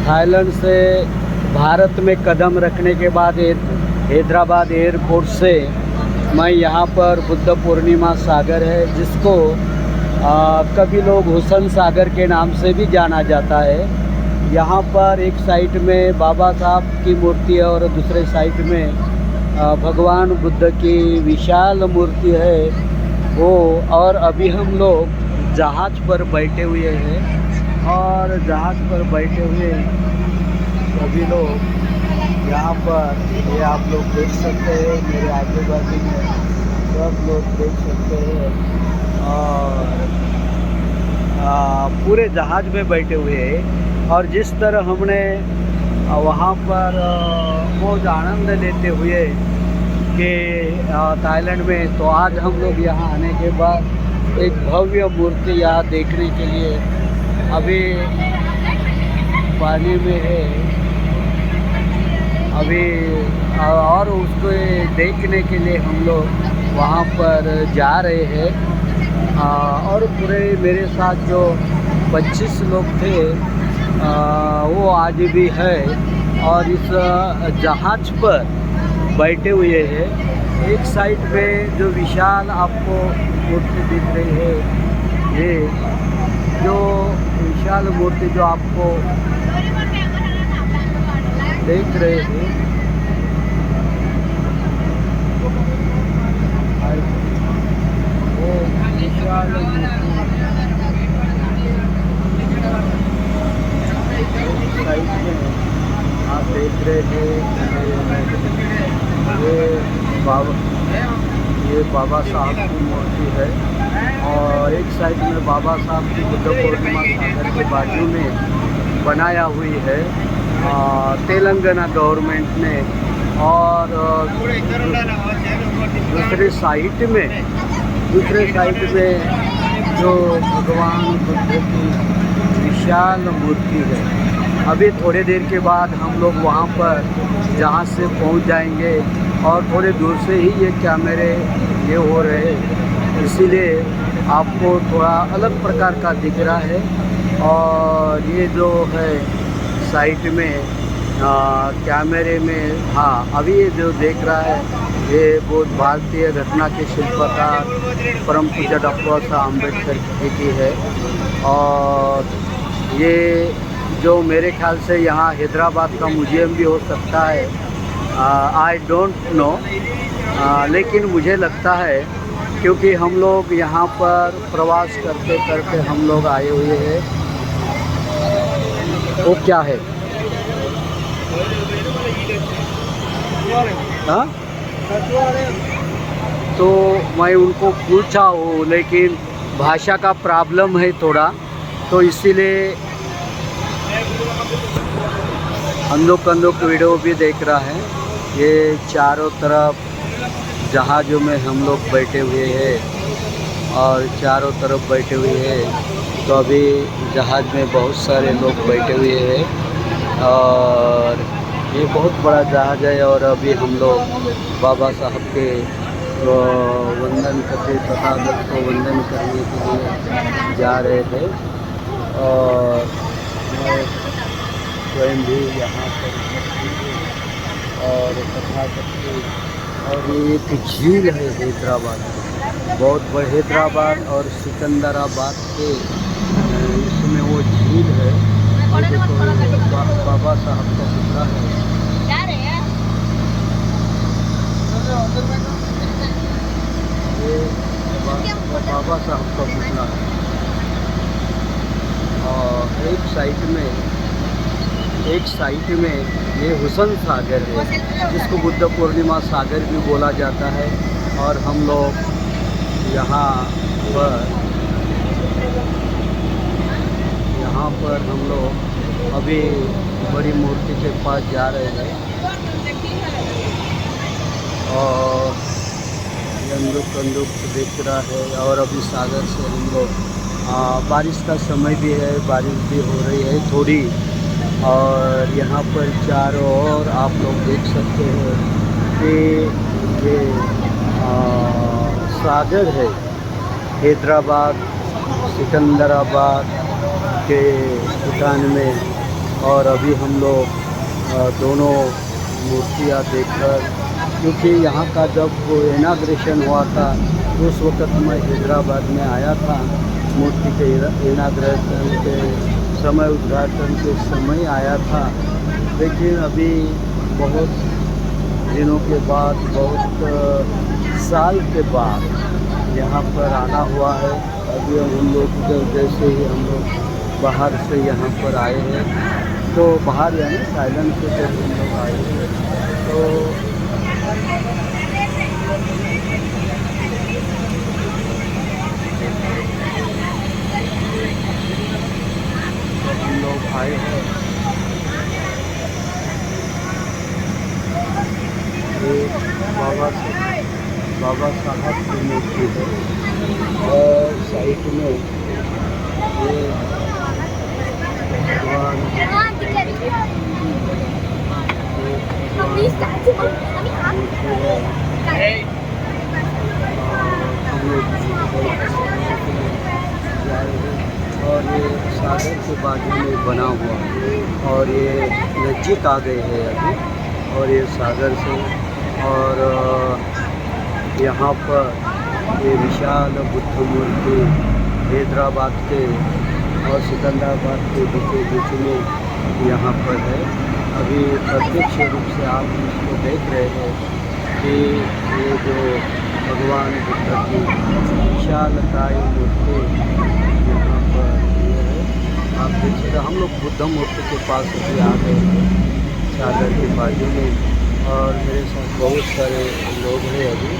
Thailand से भारत में कदम रखने के बाद हैदराबाद एयरपोर्ट से मैं यहाँ पर बुद्ध पूर्णिमा सागर है, जिसको कभी लोग हुसैन सागर के नाम से भी जाना जाता है। यहाँ पर एक साइड में बाबा साहब की मूर्ति है और दूसरे साइड में भगवान बुद्ध की विशाल मूर्ति है वो। और अभी हम लोग जहाज़ पर बैठे हुए हैं और जहाज़ पर बैठे हुए सभी लोग यहाँ पर, ये आप लोग देख सकते हैं, मेरे आजू बाजू में सब लोग देख सकते हैं। और पूरे जहाज़ में बैठे हुए हैं और जिस तरह हमने वहाँ पर मौज आनंद लेते हुए कि थाईलैंड में, तो आज हम लोग यहाँ आने के बाद एक भव्य मूर्ति यहाँ देखने के लिए अभी पानी में है अभी, और उसको देखने के लिए हम लोग वहाँ पर जा रहे हैं। और पूरे मेरे साथ जो 25 लोग थे वो आज भी है और इस जहाज़ पर बैठे हुए हैं। एक साइड में जो विशाल आपको मूर्ति दिख रही है, ये जो विशाल मूर्ति जो आपको देख रहे हैं, वो विशाल साइड में आप देख रहे हैं। ये बाबा साहब की मूर्ति है और एक साइड में बाबा साहब की बुद्ध पूर्णिमा सागर के बाजू में बनाया हुई है तेलंगाना गवर्नमेंट ने। और दूसरे साइड में जो भगवान बुद्ध की विशाल मूर्ति है। अभी थोड़ी देर के बाद हम लोग वहाँ पर जहाज़ से पहुँच जाएंगे और थोड़े दूर से ही ये कैमरे ये हो रहे हैं, इसीलिए आपको थोड़ा अलग प्रकार का दिख रहा है। और ये जो है साइड में कैमरे में, हाँ अभी ये जो देख रहा है ये बहुत भारतीय रत्ना के शिल्पकार परम पूज्य डॉक्टर साहब अम्बेडकर जी की है। और ये जो मेरे ख्याल से यहाँ हैदराबाद का म्यूजियम भी हो सकता है, आई डोंट नो, लेकिन मुझे लगता है क्योंकि हम लोग यहाँ पर प्रवास करते करते हम लोग आए हुए हैं। वो क्या है? हाँ, तो मैं उनको पूछा हूँ, लेकिन भाषा का प्रॉब्लम है थोड़ा, तो इसीलिए अंदों वीडियो भी देख रहा है। ये चारों तरफ जहाज़ों में हम लोग बैठे हुए हैं और चारों तरफ बैठे हुए हैं, तो अभी जहाज़ में बहुत सारे लोग बैठे हुए हैं और ये बहुत बड़ा जहाज़ है। और अभी हम लोग बाबा साहब के वंदन करते, तथागत को वंदन करने के लिए जा रहे थे। और मैं स्वयं भी यहाँ पर और तथागत के, और ये एक झील है हैदराबाद, बहुत बड़ा हैदराबाद और सिकंदराबाद के इसमें वो झील है। और देखो बाबा साहब का पुतला है, ये बाबा साहब का पुतला है। और एक साइड में ये हुसैन सागर है, जिसको बुद्ध पूर्णिमा सागर भी बोला जाता है। और हम लोग यहाँ पर हम लोग अभी बड़ी मूर्ति के पास जा रहे हैं और अंदुक दिख रहा है। और अभी सागर से हम लोग, बारिश का समय भी है, बारिश भी हो रही है थोड़ी। और यहाँ पर चारों ओर आप लोग देख सकते हो कि ये सागर है। हैदराबाद सिकंदराबाद के दुकान में और अभी हम लोग दोनों मूर्तियाँ देखकर, क्योंकि यहाँ का जब इनाग्रेशन हुआ था उस वक़्त मैं हैदराबाद में आया था, मूर्ति के इनाग्रेशन के समय, उद्घाटन के समय आया था। लेकिन अभी बहुत दिनों के बाद, बहुत साल के बाद यहाँ पर आना हुआ है। अभी हम लोग जैसे ही हम लोग बाहर से यहाँ पर आए हैं, तो बाहर यानी थाईलैंड से जब हम लोग आए हैं तो हम लोग आए हैं, ये बाबा साहब की मूर्ति है और साइड में ये भगवान और ये सागर के बाजू में बना हुआ और ये नज़दीक आ गए हैं अभी, और ये सागर से, और यहाँ पर ये विशाल बुद्ध मूर्ति हैदराबाद के और सिकंदराबाद के बीच में यहाँ पर है। अभी प्रत्यक्ष रूप से आप इसको देख रहे हैं कि ये जो भगवान बुद्ध की विशालकाय मूर्ति यहाँ पर ये है, आप देख सकते। हम लोग बुद्ध मूर्ति के पास अभी आ गए हैं सागर के बाजू में, और मेरे साथ बहुत सारे लोग हैं अभी।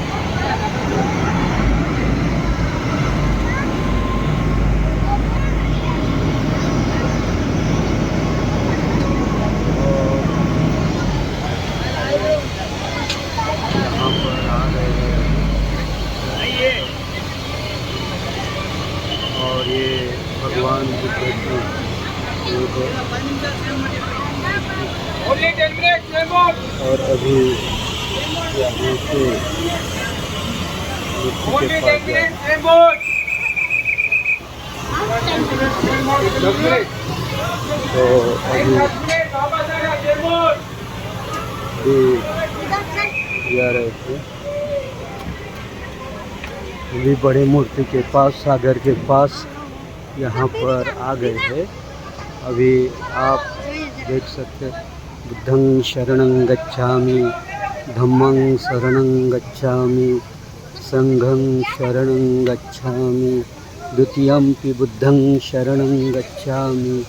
और ये भगवान बुद्ध की और अभी यहाँ से तो अभी जा रहे थे, अभी बड़े मूर्ति के पास, सागर के पास यहाँ पर आ गए हैं। अभी आप देख सकते हैं, बुद्धं शरणं गच्छामि, धम्मं शरणं गच्छामि, संघं शरणं गच्छामि, द्वितीयंपि बुद्धं शरणं गच्छामि,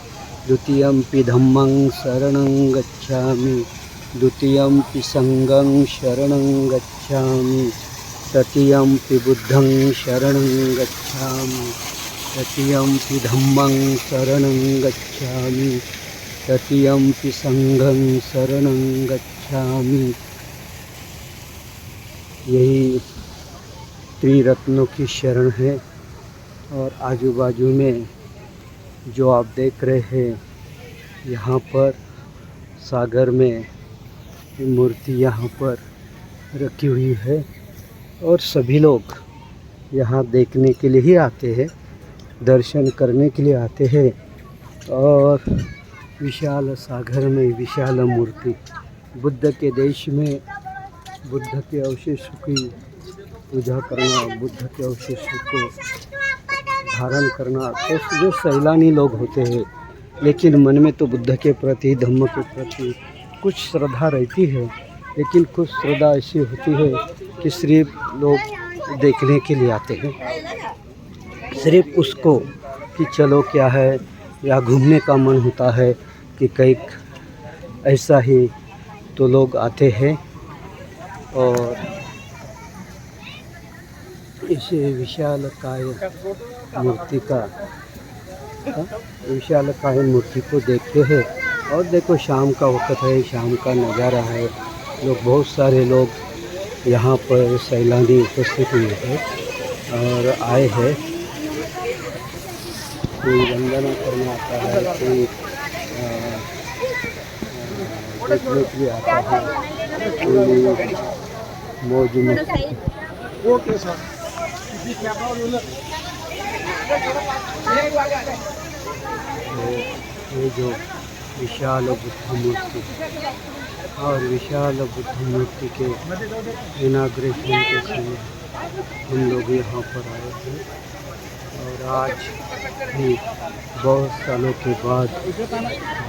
द्वितीयंपि धम्मं शरणं गच्छामि, द्वितीयंपि संघं शरणं गच्छामि, तृतीयंपि बुद्धं शरणं गच्छामि, तृतीयंपि धम्मं शरणं गच्छामि, तृतीयंपि संघं शरणं गच्छामि। यही त्रिरत्नों की शरण है। और आजू बाजू में जो आप देख रहे हैं, यहाँ पर सागर में मूर्ति यहाँ पर रखी हुई है, और सभी लोग यहाँ देखने के लिए ही आते हैं, दर्शन करने के लिए आते हैं। और विशाल सागर में विशाल मूर्ति, बुद्ध के देश में बुद्ध के अवशेषों की पूजा करना, बुद्ध के अवशेषों को धारण करना, तो जो सैलानी लोग होते हैं, लेकिन मन में तो बुद्ध के प्रति, धम्म के प्रति कुछ श्रद्धा रहती है। लेकिन कुछ श्रद्धा ऐसी होती है कि सिर्फ लोग देखने के लिए आते हैं, सिर्फ उसको कि चलो क्या है, या घूमने का मन होता है कि कहीं ऐसा ही, तो लोग आते हैं। और इस विशालकाय मूर्ति को देखते हैं। और देखो शाम का वक्त है, शाम का नज़ारा है, लोग, बहुत सारे लोग यहाँ पर सैलानी उपस्थित हुए हैं और आए हैं। कोई वंदना करने आता है, कोई देखने के लिए आता है, कोई मौज मस्ती। ये जो विशाल बुद्ध मूर्ति। और विशाल बुद्ध मूर्ति के इनाग्रेशन के समय हम लोग यहाँ पर आए थे। और आज भी बहुत सालों के बाद,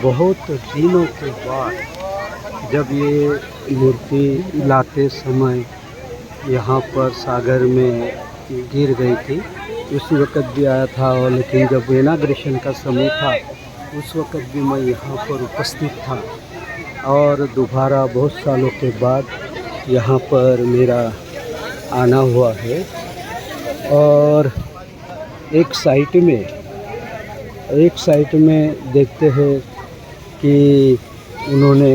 बहुत दिनों के बाद जब ये मूर्ति लाते समय यहाँ पर सागर में गिर गई थी, उस वक़्त भी आया था। और लेकिन जब इनाग्रेशन का समय था उस वक़्त भी मैं यहाँ पर उपस्थित था। और दोबारा बहुत सालों के बाद यहाँ पर मेरा आना हुआ है। और एक साइट में देखते हैं कि उन्होंने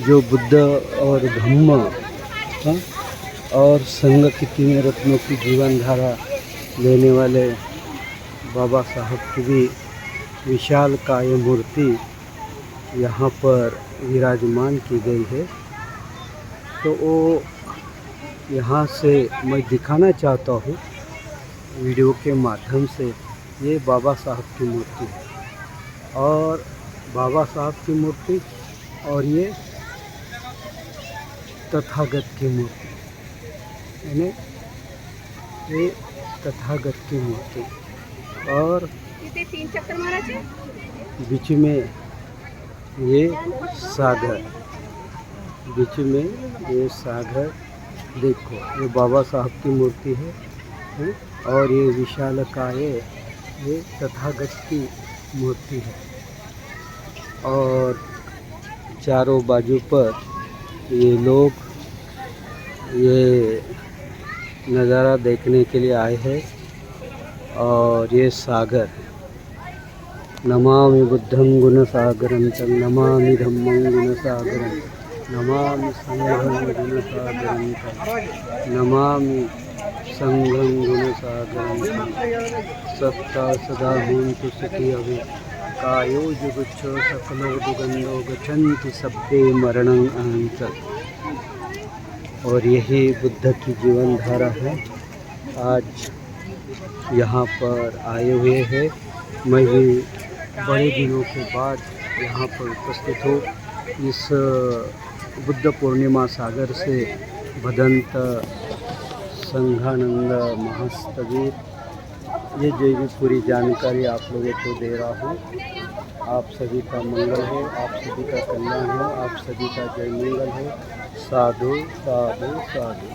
जो बुद्ध और धम्म और संघ की 3 रत्नों की जीवन धारा लेने वाले बाबा साहब की भी विशाल काय मूर्ति यहाँ पर विराजमान की गई है। तो वो यहाँ से मैं दिखाना चाहता हूँ वीडियो के माध्यम से। ये बाबा साहब की मूर्ति है, और बाबा साहब की मूर्ति, और ये तथागत की मूर्ति, यानी ये तथागत की मूर्ति। और बीच में ये सागर, बीच में ये सागर, देखो ये बाबा साहब की मूर्ति है। और ये विशालकाय ये तथागत की मूर्ति है। और चारों बाजू पर ये लोग ये नज़ारा देखने के लिए आए हैं। और ये सागर, नमामि बुद्धं गुणसागरं च, नमामि धम्मं गुणसागरं, नमामि संघं गुणसागरं च, नमामि संघं गुणसागरं च। सत्ता सदा होन्तु सुखी अभि, कायो जुगुच्छो सकलो दुगंधो गच्छन्ति सब्बे मरणं अहंच। और यही बुद्ध की जीवन धारा है। आज यहाँ पर आए हुए हैं। मैं भी बड़े दिनों के बाद यहाँ पर उपस्थित हूँ। इस बुद्ध पूर्णिमा सागर से भदंत संघानंद महास्तवीर, ये जो भी पूरी जानकारी आप लोगों को दे रहा हूँ। आप सभी का मंगल हो, आप सभी का कल्याण हो, आप सभी का जय मंगल हो। साधु साधु साधु।